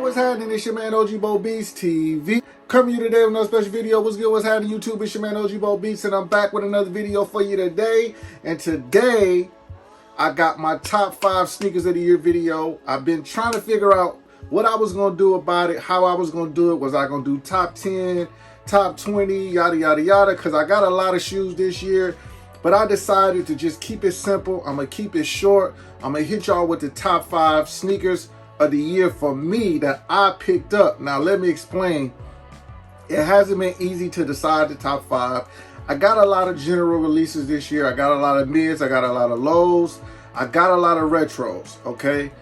what's happening? It's your man OG Bo Beats TV. Coming to you today with another special video. What's good? What's happening, YouTube? It's your man OG Bo Beats, and I'm back with another video for you today. And today, I got my top 5 sneakers of the year video. I've been trying to figure out what I was going to do about it, how I was going to do it. Was I going to do top 10, top 20, yada, yada, yada? Because I got a lot of shoes this year. But I decided to just keep it simple. I'm going to keep it short. I'm going to hit y'all with the top 5 sneakers of the year for me that I picked up. Now, let me explain. It hasn't been easy to decide the top 5. I got a lot of general releases this year. I got a lot of mids. I got a lot of lows. I got a lot of retros, okay?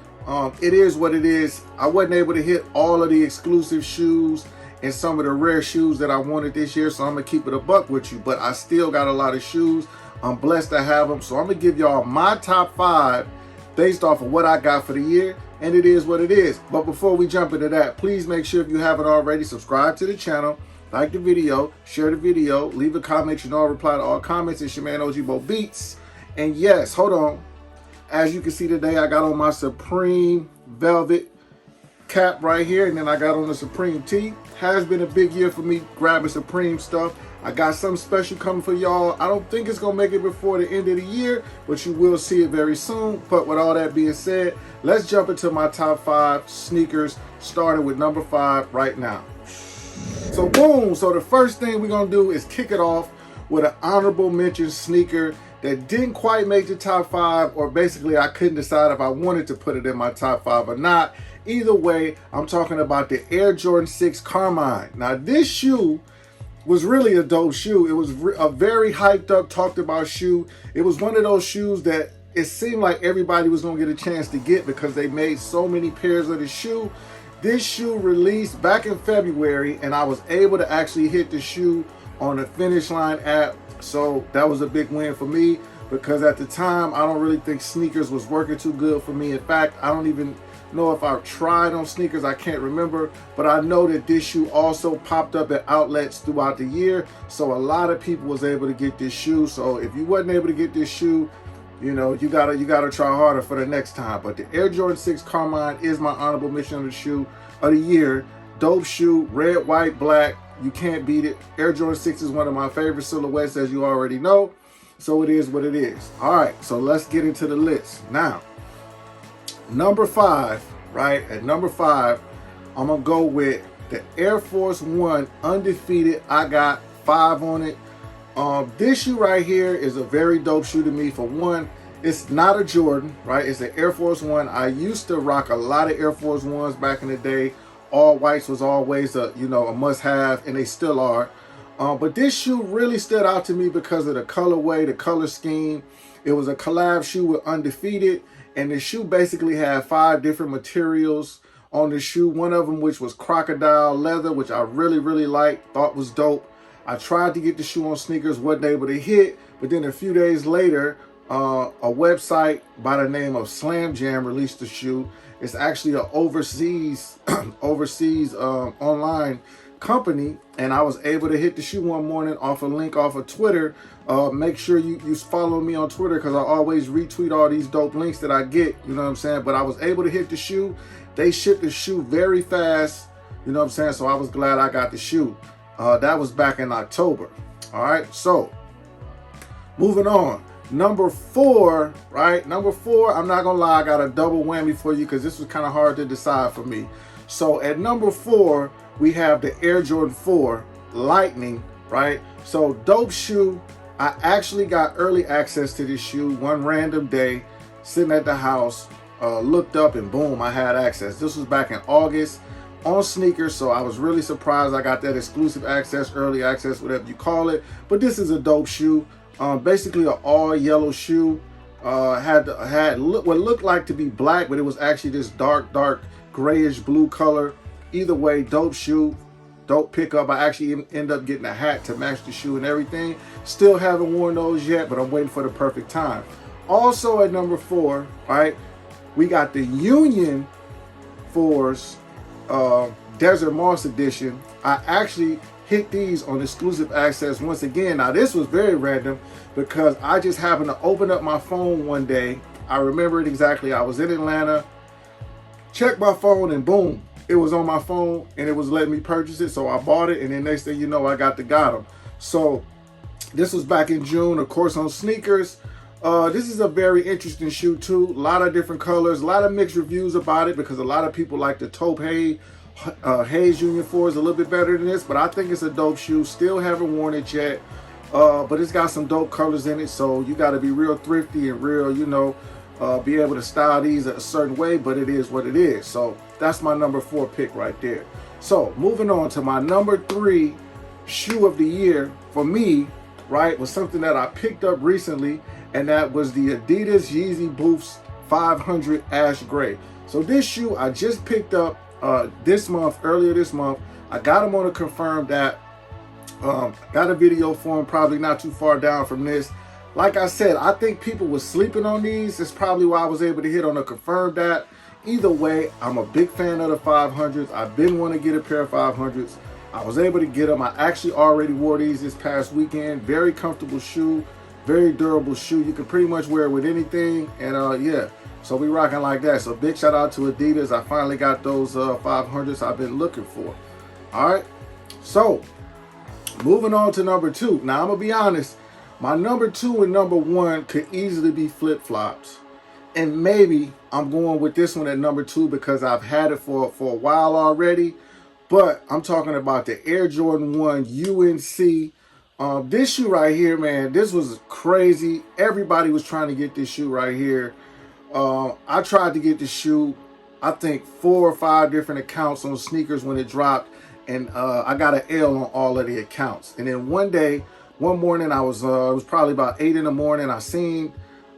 It is what it is. I wasn't able to hit all of the exclusive shoes and some of the rare shoes that I wanted this year, so I'm going to keep it a buck with you. But I still got a lot of shoes. I'm blessed to have them. So I'm going to give y'all my top 5 based off of what I got for the year. And it is what it is. But before we jump into that, please make sure if you haven't already, subscribe to the channel, like the video, share the video, leave a comment. You know I'll reply to all comments. It's your man OG Bo Beats. And yes, hold on. As you can see today, I got on my Supreme Velvet cap right here. And then I got on the Supreme tee. Has been a big year for me grabbing Supreme stuff. I got something special coming for y'all. I don't think it's going to make it before the end of the year, but you will see it very soon. But with all that being said, let's jump into my top 5 sneakers, starting with number 5 right now. So boom, so the first thing we're going to do is kick it off with an honorable mention sneaker that didn't quite make the top 5, or basically I couldn't decide if I wanted to put it in my top 5 or not. Either way, I'm talking about the Air Jordan 6 Carmine. Now this shoe was really a dope shoe. It was a very hyped up, talked about shoe. It was one of those shoes that it seemed like everybody was gonna get a chance to get because they made so many pairs of the shoe. This shoe released back in February, and I was able to actually hit the shoe on the Finish Line app. So that was a big win for me, because at the time, I don't really think sneakers was working too good for me. In fact, I don't even know if I've tried on sneakers. I can't remember, but I know that this shoe also popped up at outlets throughout the year, so a lot of people was able to get this shoe. So if you wasn't able to get this shoe, you know, you gotta try harder for the next time. But the Air Jordan 6 Carmine is my honorable mention of the shoe of the year. Dope shoe, red, white, black. You can't beat it. Air Jordan 6 is one of my favorite silhouettes, as you already know. So it is what it is. All right, so let's get into the list now. Number 5, right? At number 5, I'm gonna go with the Air Force One Undefeated. I got 5 on it. This shoe right here is a very dope shoe to me. For one, it's not a Jordan, right? It's an Air Force One. I used to rock a lot of Air Force Ones back in the day. All whites was always a must-have, and they still are. But this shoe really stood out to me because of the colorway, the color scheme. It was a collab shoe with Undefeated. And the shoe basically had 5 different materials on the shoe. One of them, which was crocodile leather, which I really, really liked, thought was dope. I tried to get the shoe on sneakers, wasn't able to hit. But then a few days later, a website by the name of Slam Jam released the shoe. It's actually an overseas online company, and I was able to hit the shoe one morning off a link off of Twitter. Make sure you follow me on Twitter, because I always retweet all these dope links that I get, you know what I'm saying? But I was able to hit the shoe. They shipped the shoe very fast, you know what I'm saying? So I was glad I got the shoe. That was back in October. All right, so moving on. Number 4, right? Number 4, I'm not gonna lie, I got a double whammy for you, because this was kind of hard to decide for me. So at number 4, we have the Air Jordan 4 Lightning, right? So dope shoe. I actually got early access to this shoe one random day, sitting at the house, looked up, and boom, I had access. This was back in August on sneakers, so I was really surprised I got that exclusive access, early access, whatever you call it. But this is a dope shoe. Basically an all yellow shoe. Had what looked like to be black, but it was actually this dark grayish blue color. Either way, dope shoe, dope pickup. I actually end up getting a hat to match the shoe and everything. Still haven't worn those yet, but I'm waiting for the perfect time. Also at number 4, right, we got the Union Force Desert Moss Edition. I actually hit these on exclusive access once again. Now this was very random, because I just happened to open up my phone one day. I remember it exactly. I was in Atlanta, checked my phone, and boom, it was on my phone and it was letting me purchase it. So I bought it, and then next thing you know, I got them. So this was back in June, of course, on sneakers. This is a very interesting shoe too. A lot of different colors, a lot of mixed reviews about it because a lot of people like the taupe Haze Union 4 is a little bit better than this, but I think it's a dope shoe. Still haven't worn it yet, but it's got some dope colors in it, so you got to be real thrifty and real, you know, be able to style these a certain way, but it is what it is. So that's my number 4 pick right there. So moving on to my number 3 shoe of the year for me, right, was something that I picked up recently, and that was the Adidas Yeezy Boost 500 Ash Gray. So this shoe I just picked up earlier this month. I got them on a confirmed app. Got a video for them probably not too far down from this. Like I said, I think people were sleeping on these. It's probably why I was able to hit on a confirmed app. Either way, I'm a big fan of the 500s. I've been wanting to get a pair of 500s. I was able to get them. I actually already wore these this past weekend. Very comfortable shoe, very durable shoe. You can pretty much wear it with anything, and yeah, so we rocking like that. So big shout out to Adidas. I finally got those 500s I've been looking for. All right, so moving on to number 2. Now I'm gonna be honest, my number 2 and number 1 could easily be flip-flops, and maybe I'm going with this one at number 2 because I've had it for a while already. But I'm talking about the Air Jordan 1 UNC. This shoe right here, man, this was crazy. Everybody was trying to get this shoe right here. I tried to get the shoe, I think 4 or 5 different accounts on sneakers when it dropped, and I got an L on all of the accounts. And then one morning, I was it was probably about 8 in the morning. I seen,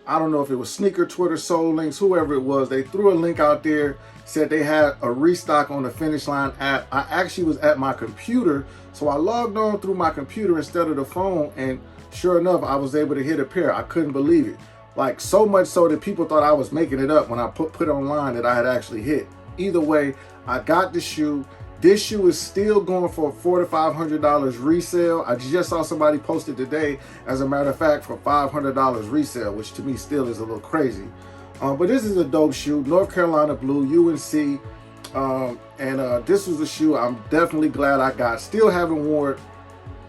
I don't know if it was Sneaker, Twitter, Soul Links, whoever it was, they threw a link out there, said they had a restock on the Finish Line app. I actually was at my computer, so I logged on through my computer instead of the phone, and sure enough, I was able to hit a pair. I couldn't believe it. Like, so much so that people thought I was making it up when I put online that I had actually hit. Either way, I got the shoe. This shoe is still going for $400 to $500 resale. I just saw somebody post it today, as a matter of fact, for $500 resale, which to me still is a little crazy. But this is a dope shoe, North Carolina blue, UNC. This was a shoe I'm definitely glad I got. Still haven't worn it.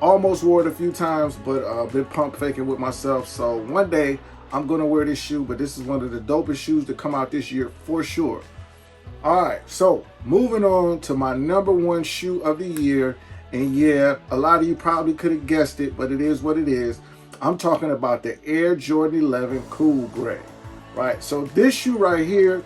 Almost wore it a few times, but been pump faking with myself. So one day I'm gonna wear this shoe, but this is one of the dopest shoes to come out this year for sure. All right, so moving on to my number 1 shoe of the year. And yeah, a lot of you probably could have guessed it, but it is what it is. I'm talking about the Air Jordan 11 Cool Gray, right? So this shoe right here,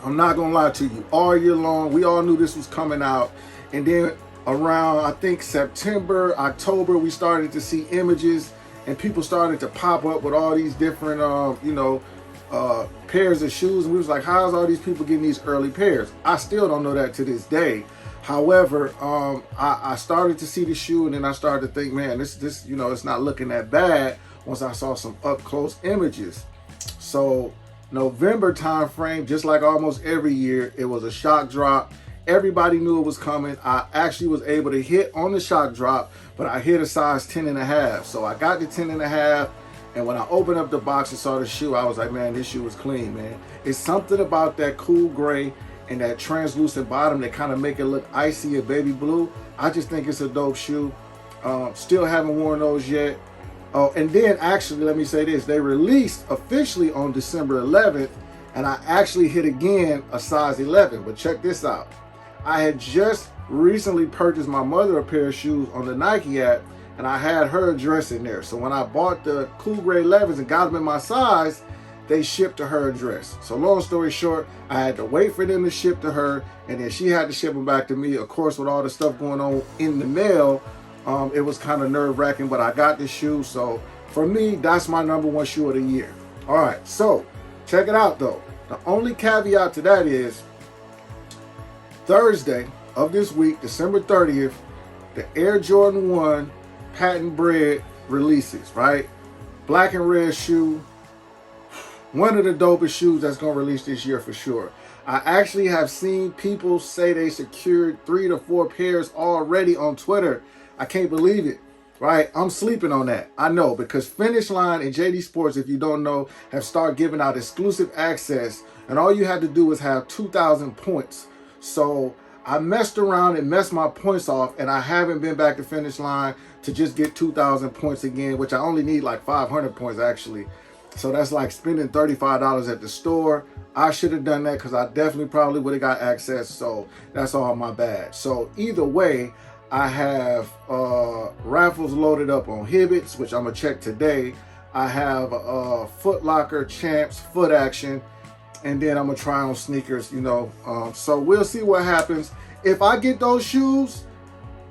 I'm not gonna lie to you, all year long, we all knew this was coming out. And then around, I think September, October, we started to see images and people started to pop up with all these different, pairs of shoes, and we was like, how's all these people getting these early pairs? I still don't know that to this day. However, I started to see the shoe, and then I started to think, man, this you know, it's not looking that bad once I saw some up close images. So November time frame, just like almost every year, it was a shock drop. Everybody knew it was coming. I actually was able to hit on the shock drop, but I hit a size 10.5. So I got the 10.5. And when I opened up the box and saw the shoe, I was like, man, this shoe is clean, man. It's something about that cool gray and that translucent bottom that kind of make it look icy or baby blue. I just think it's a dope shoe. Still haven't worn those yet. Oh, and then actually, let me say this. They released officially on December 11th, and I actually hit again a size 11. But check this out. I had just recently purchased my mother a pair of shoes on the Nike app, and I had her address in there. So when I bought the Cool Gray 11s and got them in my size, they shipped to her address. So long story short, I had to wait for them to ship to her, and then she had to ship them back to me. Of course, with all the stuff going on in the mail, it was kind of nerve-wracking, but I got the shoe. So for me, that's my number 1 shoe of the year. All right, so check it out though. The only caveat to that is Thursday of this week, December 30th, the Air Jordan 1 patent bred releases, right? Black and red shoe. One of the dopest shoes that's going to release this year for sure. I actually have seen people say they secured 3 to 4 pairs already on Twitter. I can't believe it, right? I'm sleeping on that. I know, because Finish Line and JD Sports, if you don't know, have started giving out exclusive access, and all you had to do is have 2,000 points. So I messed around and messed my points off, and I haven't been back to finish line to just get 2,000 points again, which I only need like 500 points actually. So that's like spending $35 at the store. I should have done that because I definitely probably would have got access. So that's all my bad. So either way, I have raffles loaded up on Hibbits, which I'm gonna check today. I have Foot Locker Champs Foot Action, and then I'm gonna try on sneakers, you know. So we'll see what happens. If I get those shoes,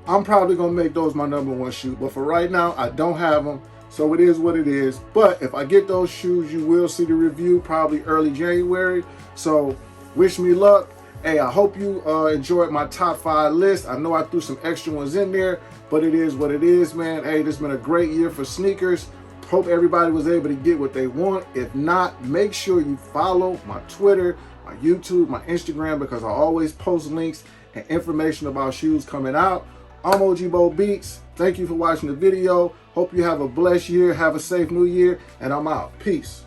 I'm probably gonna make those my #1 shoe. But for right now, I don't have them, so it is what it is. But if I get those shoes, you will see the review probably early January. So wish me luck. Hey, I hope you enjoyed my top 5 list. I know I threw some extra ones in there, but it is what it is, man. Hey, this has been a great year for sneakers. Hope everybody was able to get what they want. If not, make sure you follow my Twitter, my YouTube, my Instagram, because I always post links and information about shoes coming out. I'm OG Bo Beats. Thank you for watching the video. Hope you have a blessed year. Have a safe new year. And I'm out. Peace.